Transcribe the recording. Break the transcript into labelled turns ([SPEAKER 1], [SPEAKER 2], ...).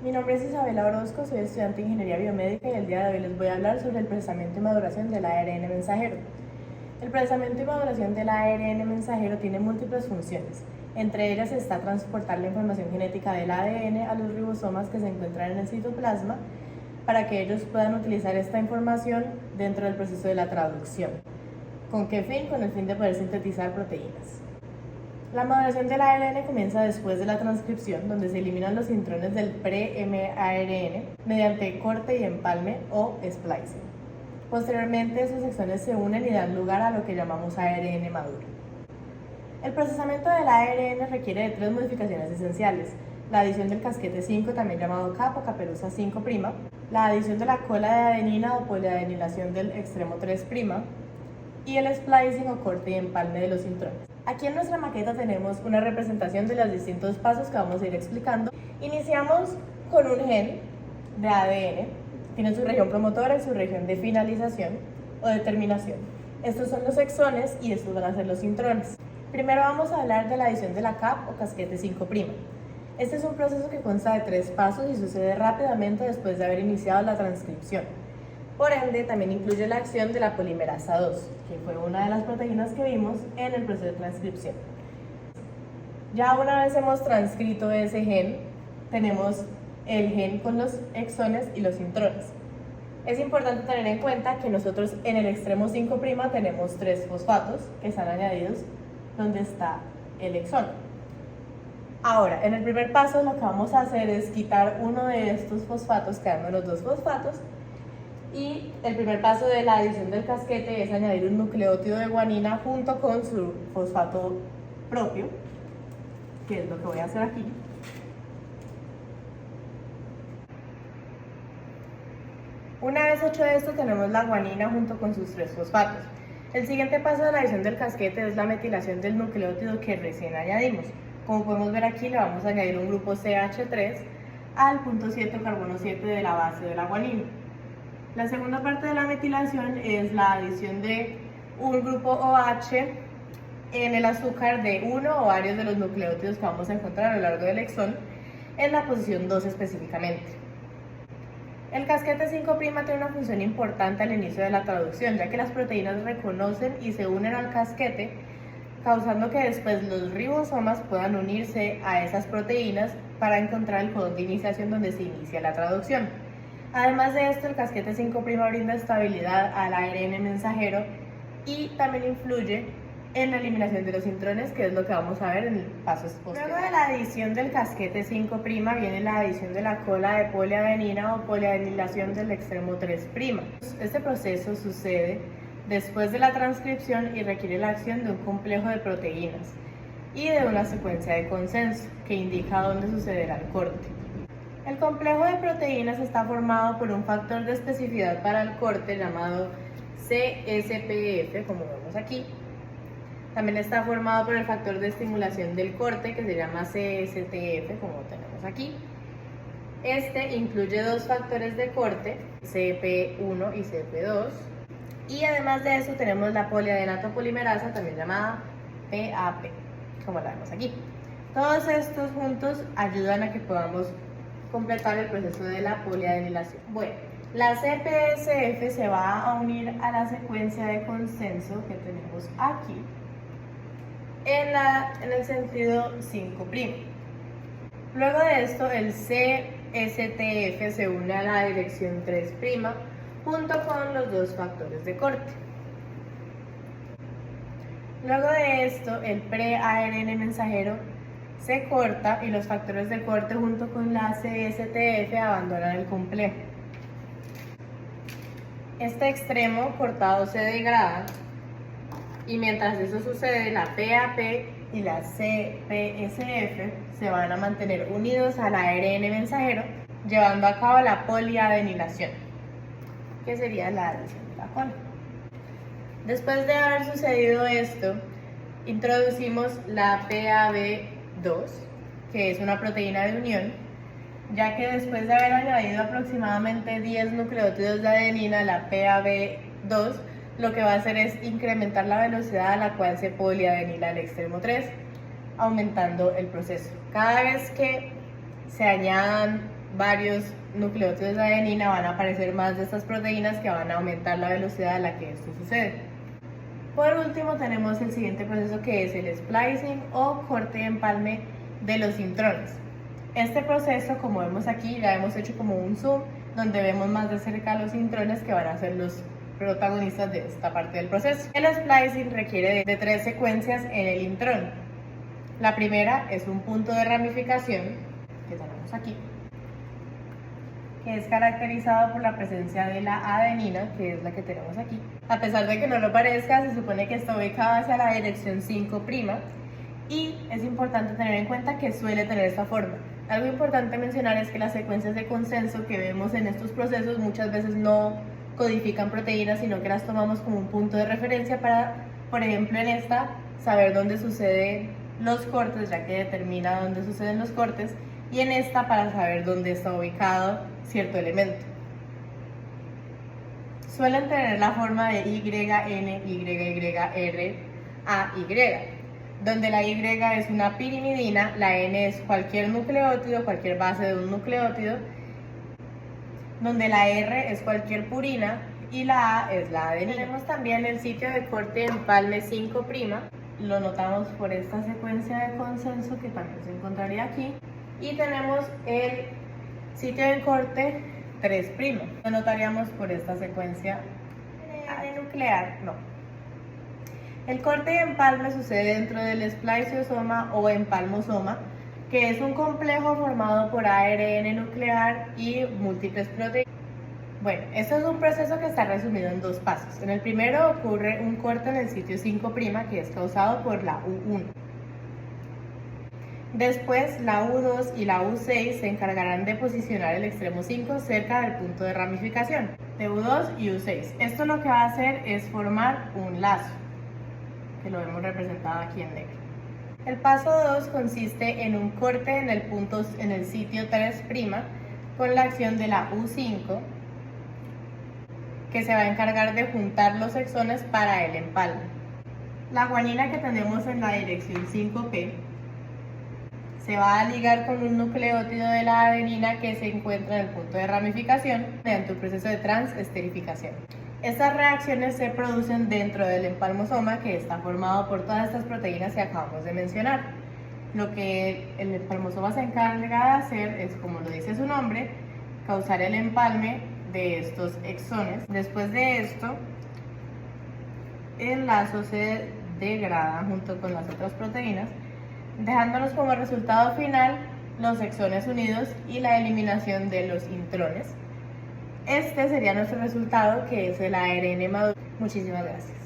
[SPEAKER 1] Mi nombre es Isabela Orozco, soy estudiante de Ingeniería Biomédica y el día de hoy les voy a hablar sobre el procesamiento y maduración del ARN mensajero. El procesamiento y maduración del ARN mensajero tiene múltiples funciones. Entre ellas está transportar la información genética del ADN a los ribosomas que se encuentran en el citoplasma para que ellos puedan utilizar esta información dentro del proceso de la traducción. ¿Con qué fin? Con el fin de poder sintetizar proteínas. La maduración del ARN comienza después de la transcripción, donde se eliminan los intrones del pre-mARN mediante corte y empalme o splicing. Posteriormente, esos exones se unen y dan lugar a lo que llamamos ARN maduro. El procesamiento del ARN requiere de tres modificaciones esenciales: la adición del casquete 5, también llamado CAP o caperuza 5', la adición de la cola de adenina o poliadenilación del extremo 3', y el splicing o corte y empalme de los intrones. Aquí en nuestra maqueta tenemos una representación de los distintos pasos que vamos a ir explicando. Iniciamos con un gen de ADN, tiene su región promotora y su región de finalización o de terminación. Estos son los exones y estos van a ser los intrones. Primero vamos a hablar de la adición de la CAP o casquete 5'. Este es un proceso que consta de 3 pasos y sucede rápidamente después de haber iniciado la transcripción. Por ende, también incluye la acción de la polimerasa 2, que fue una de las proteínas que vimos en el proceso de transcripción. Ya una vez hemos transcrito ese gen, tenemos el gen con los exones y los intrones. Es importante tener en cuenta que nosotros en el extremo 5' tenemos 3 fosfatos que están añadidos donde está el exón. Ahora, en el primer paso lo que vamos a hacer es quitar uno de estos fosfatos, quedando los 2 fosfatos. Y el primer paso de la adición del casquete es añadir un nucleótido de guanina junto con su fosfato propio, que es lo que voy a hacer aquí. Una vez hecho esto, tenemos la guanina junto con sus 3 fosfatos. El siguiente paso de la adición del casquete es la metilación del nucleótido que recién añadimos. Como podemos ver aquí, le vamos a añadir un grupo CH3 al punto 7 carbono 7 de la base de la guanina. La segunda parte de la metilación es la adición de un grupo OH en el azúcar de uno o varios de los nucleótidos que vamos a encontrar a lo largo del exón, en la posición 2 específicamente. El casquete 5' tiene una función importante al inicio de la traducción, ya que las proteínas reconocen y se unen al casquete, causando que después los ribosomas puedan unirse a esas proteínas para encontrar el codón de iniciación donde se inicia la traducción. Además de esto, el casquete 5' brinda estabilidad al ARN mensajero y también influye en la eliminación de los intrones, que es lo que vamos a ver en el paso posterior. Luego de la adición del casquete 5' viene la adición de la cola de poliadenina o poliadenilación del extremo 3'. Este proceso sucede después de la transcripción y requiere la acción de un complejo de proteínas y de una secuencia de consenso que indica dónde sucederá el corte. El complejo de proteínas está formado por un factor de especificidad para el corte llamado CSPF, como vemos aquí. También está formado por el factor de estimulación del corte, que se llama CSTF, como tenemos aquí. Este incluye 2 factores de corte, CP1 y CP2. Y además de eso tenemos la poliadenato polimerasa, también llamada PAP, como la vemos aquí. Todos estos juntos ayudan a que podamos completar el proceso de la poliadenilación. Bueno, la CPSF se va a unir a la secuencia de consenso que tenemos aquí en el sentido 5'. Luego de esto, el CSTF se une a la dirección 3' junto con los 2 factores de corte. Luego de esto, el pre-ARN mensajero se corta y los factores de corte junto con la CSTF abandonan el complejo. Este extremo cortado se degrada y mientras eso sucede, la PAP y la CPSF se van a mantener unidos al ARN mensajero, llevando a cabo la poliadenilación, que sería la adición de la cola. Después de haber sucedido esto, introducimos la PAB2, que es una proteína de unión, ya que después de haber añadido aproximadamente 10 nucleótidos de adenina, la PAB2 lo que va a hacer es incrementar la velocidad a la cual se poliadenila el extremo 3, aumentando el proceso. Cada vez que se añadan varios nucleótidos de adenina van a aparecer más de estas proteínas que van a aumentar la velocidad a la que esto sucede. Por último tenemos el siguiente proceso, que es el splicing o corte y empalme de los intrones. Este proceso, como vemos aquí, ya hemos hecho como un zoom donde vemos más de cerca los intrones que van a ser los protagonistas de esta parte del proceso. El splicing requiere de 3 secuencias en el intrón. La primera es un punto de ramificación, que tenemos aquí, que es caracterizado por la presencia de la adenina, que es la que tenemos aquí. A pesar de que no lo parezca, se supone que está ubicado hacia la dirección 5', y es importante tener en cuenta que suele tener esta forma. Algo importante mencionar es que las secuencias de consenso que vemos en estos procesos muchas veces no codifican proteínas, sino que las tomamos como un punto de referencia para, por ejemplo, en esta, saber dónde suceden los cortes, ya que determina dónde suceden los cortes, y en esta para saber dónde está ubicado cierto elemento. Suelen tener la forma de YN, YYR, AY, donde la Y es una pirimidina, la N es cualquier nucleótido, cualquier base de un nucleótido, donde la R es cualquier purina y la A es la adenina. Tenemos también el sitio de corte de empalme 5', lo notamos por esta secuencia de consenso que también se encontraría aquí, y tenemos el sitio de corte 3', lo notaríamos por esta secuencia nuclear, no. El corte de empalme sucede dentro del spliceosoma o empalmosoma, que es un complejo formado por ARN nuclear y múltiples proteínas. Bueno, esto es un proceso que está resumido en 2 pasos. En el primero ocurre un corte en el sitio 5', que es causado por la U1. Después, la U2 y la U6 se encargarán de posicionar el extremo 5 cerca del punto de ramificación de U2 y U6. Esto lo que va a hacer es formar un lazo, que lo vemos representado aquí en negro. El paso 2 consiste en un corte en el sitio 3' con la acción de la U5, que se va a encargar de juntar los exones para el empalme. La guanina que tenemos en la dirección 5', se va a ligar con un nucleótido de la adenina que se encuentra en el punto de ramificación mediante un proceso de transesterificación. Estas reacciones se producen dentro del empalmosoma, que está formado por todas estas proteínas que acabamos de mencionar. Lo que el empalmosoma se encarga de hacer es, como lo dice su nombre, causar el empalme de estos exones. Después de esto, el lazo se degrada junto con las otras proteínas, dejándonos como resultado final los exones unidos y la eliminación de los intrones. Este sería nuestro resultado, que es el ARN maduro. Muchísimas gracias.